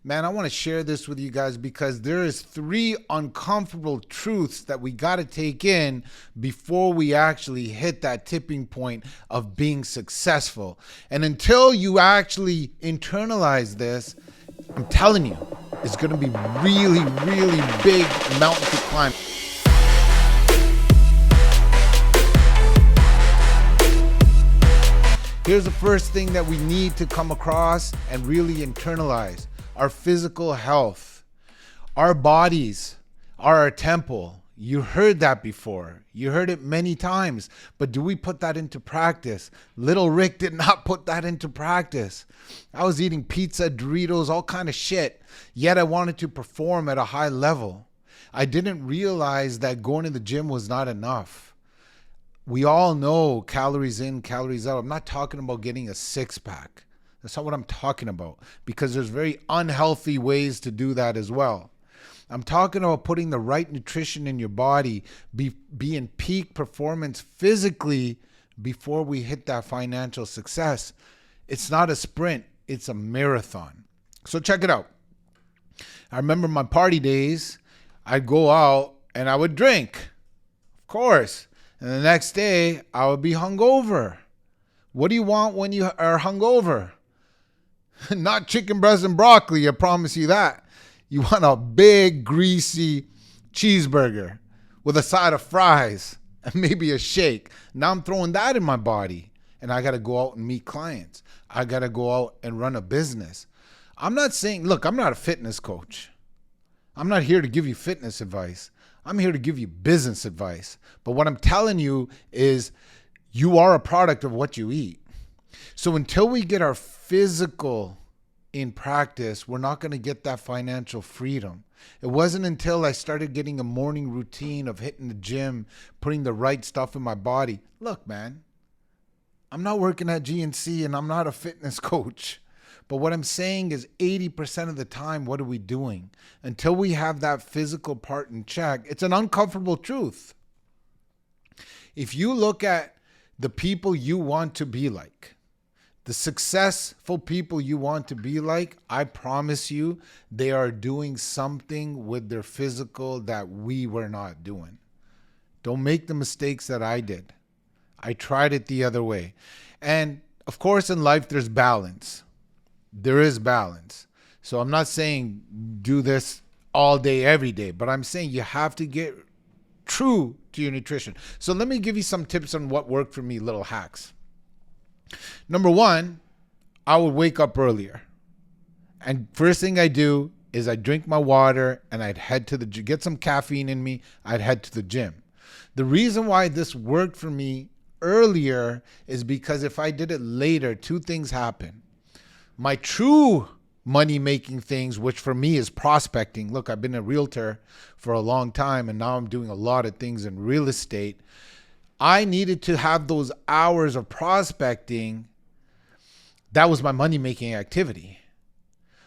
Man, I want to share this with you guys because there is 3 uncomfortable truths that we got to take in before we actually hit that tipping point of being successful. And until you actually internalize this, I'm telling you, it's going to be really, really big mountain to climb. Here's the first thing that we need to come across and really internalize. Our physical health. Our bodies are our temple. You heard that before. You heard it many times. But do we put that into practice? Little Rick did not put that into practice. I was eating pizza, Doritos, all kind of shit. Yet I wanted to perform at a high level. I didn't realize that going to the gym was not enough. We all know calories in, calories out. I'm not talking about getting a 6-pack. That's not what I'm talking about, because there's very unhealthy ways to do that as well. I'm talking about putting the right nutrition in your body, be in peak performance physically before we hit that financial success. It's not a sprint, it's a marathon. So check it out. I remember my party days, I'd go out and I would drink, of course. And the next day I would be hungover. What do you want when you are hungover? Not chicken breast and broccoli, I promise you that. You want a big, greasy cheeseburger with a side of fries and maybe a shake. Now I'm throwing that in my body, and I got to go out and meet clients. I got to go out and run a business. I'm not saying, look, I'm not a fitness coach. I'm not here to give you fitness advice. I'm here to give you business advice. But what I'm telling you is you are a product of what you eat. So until we get our physical in practice, we're not going to get that financial freedom. It wasn't until I started getting a morning routine of hitting the gym, putting the right stuff in my body. Look, man, I'm not working at GNC and I'm not a fitness coach. But what I'm saying is 80% of the time, what are we doing? Until we have that physical part in check, it's an uncomfortable truth. If you look at the people you want to be like, the successful people you want to be like, I promise you, they are doing something with their physical that we were not doing. Don't make the mistakes that I did. I tried it the other way. And of course, in life, there's balance. There is balance. So I'm not saying do this all day, every day, but I'm saying you have to get true to your nutrition. So let me give you some tips on what worked for me, little hacks. Number 1, I would wake up earlier. And first thing I do is I drink my water and I'd head to the gym, get some caffeine in me. I'd head to the gym. The reason why this worked for me earlier is because if I did it later, 2 things happen. My true money-making things, which for me is prospecting. Look, I've been a realtor for a long time and now I'm doing a lot of things in real estate. I needed to have those hours of prospecting. That was my money-making activity.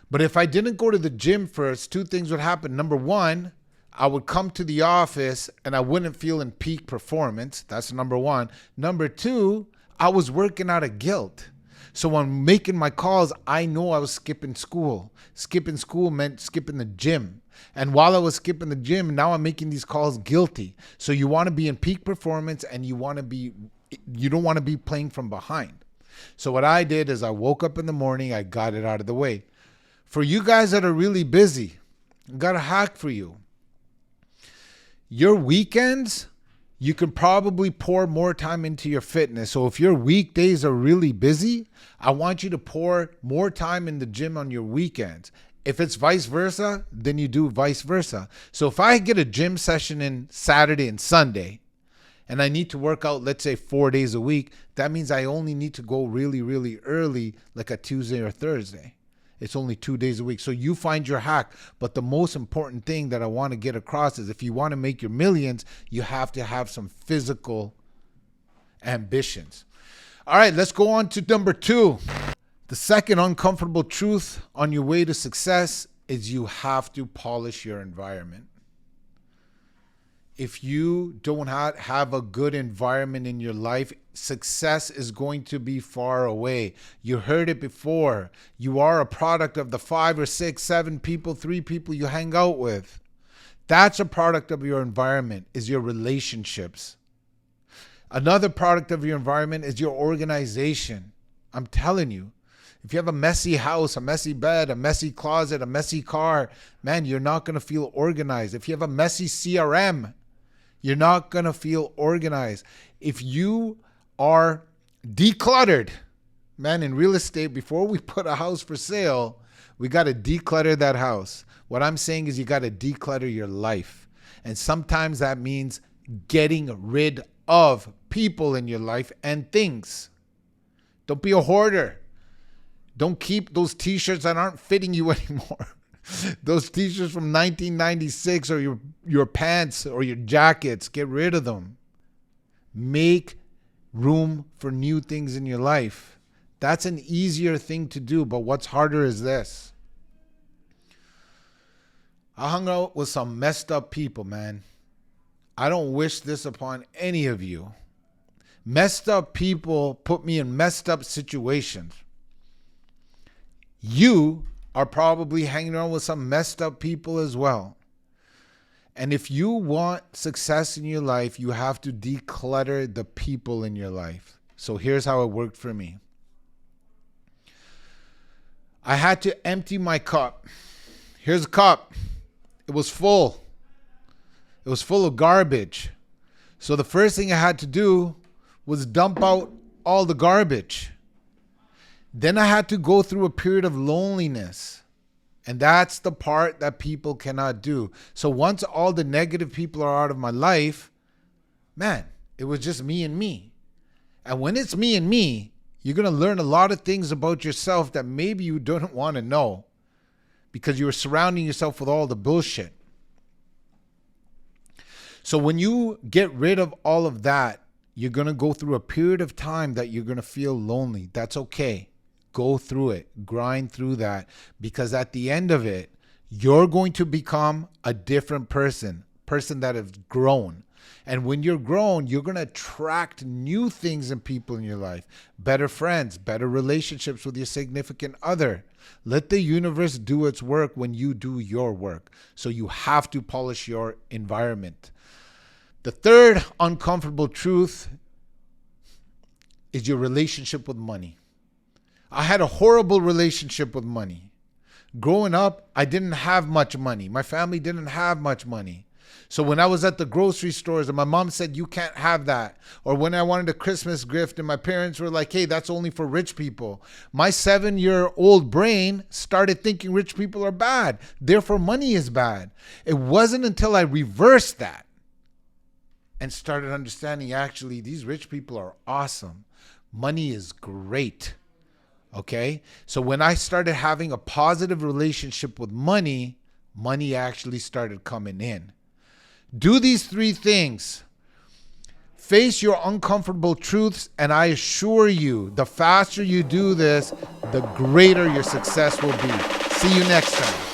But if I didn't go to the gym first, 2 things would happen. Number 1, I would come to the office and I wouldn't feel in peak performance. That's number 1. Number 2, I was working out of guilt. So when making my calls, I know I was skipping school. Skipping school meant skipping the gym. And while I was skipping the gym, now I'm making these calls guilty. So you want to be in peak performance and you don't want to be playing from behind. So what I did is I woke up in the morning, I got it out of the way. For you guys that are really busy, I got a hack for you. Your weekends, you can probably pour more time into your fitness. So if your weekdays are really busy, I want you to pour more time in the gym on your weekends. If it's vice versa, then you do vice versa. So if I get a gym session in Saturday and Sunday, and I need to work out, let's say 4 days a week, that means I only need to go really, really early, like a Tuesday or Thursday. It's only 2 days a week. So you find your hack. But the most important thing that I want to get across is if you want to make your millions, you have to have some physical ambitions. All right, let's go on to number 2. The second uncomfortable truth on your way to success is you have to polish your environment. if you don't have a good environment in your life, success is going to be far away. You heard it before. You are a product of the 5 or 6, 7 people, 3 people you hang out with. That's a product of your environment, is your relationships. Another product of your environment is your organization. I'm telling you, if you have a messy house, a messy bed, a messy closet, a messy car, man, you're not going to feel organized. If you have a messy CRM, you're not going to feel organized. If you are decluttered, man, in real estate, before we put a house for sale, we got to declutter that house. What I'm saying is you got to declutter your life. And sometimes that means getting rid of people in your life and things. Don't be a hoarder. Don't keep those t-shirts that aren't fitting you anymore. Those t-shirts from 1996 or your pants or your jackets, get rid of them. Make room for new things in your life. That's an easier thing to do, but what's harder is this. I hung out with some messed up people, man. I don't wish this upon any of you. Messed up people put me in messed up situations. You are probably hanging around with some messed up people as well. And if you want success in your life, you have to declutter the people in your life. So here's how it worked for me. I had to empty my cup. Here's a cup. It was full. It was full of garbage. So the first thing I had to do was dump out all the garbage. Then I had to go through a period of loneliness. And that's the part that people cannot do. So once all the negative people are out of my life, man, it was just me and me. And when it's me and me, you're going to learn a lot of things about yourself that maybe you don't want to know because you're surrounding yourself with all the bullshit. So when you get rid of all of that, you're going to go through a period of time that you're going to feel lonely. That's okay. Go through it, grind through that, because at the end of it, you're going to become a different person that has grown. And when you're grown, you're going to attract new things and people in your life, better friends, better relationships with your significant other. Let the universe do its work when you do your work. So you have to polish your environment. The third uncomfortable truth is your relationship with money. I had a horrible relationship with money. Growing up, I didn't have much money. My family didn't have much money. So when I was at the grocery stores and my mom said, you can't have that, or when I wanted a Christmas gift and my parents were like, hey, that's only for rich people, my 7-year-old brain started thinking rich people are bad. Therefore, money is bad. It wasn't until I reversed that and started understanding, actually, these rich people are awesome. Money is great. Okay? So when I started having a positive relationship with money, money actually started coming in. Do these 3 things. Face your uncomfortable truths, and I assure you, the faster you do this, the greater your success will be. See you next time.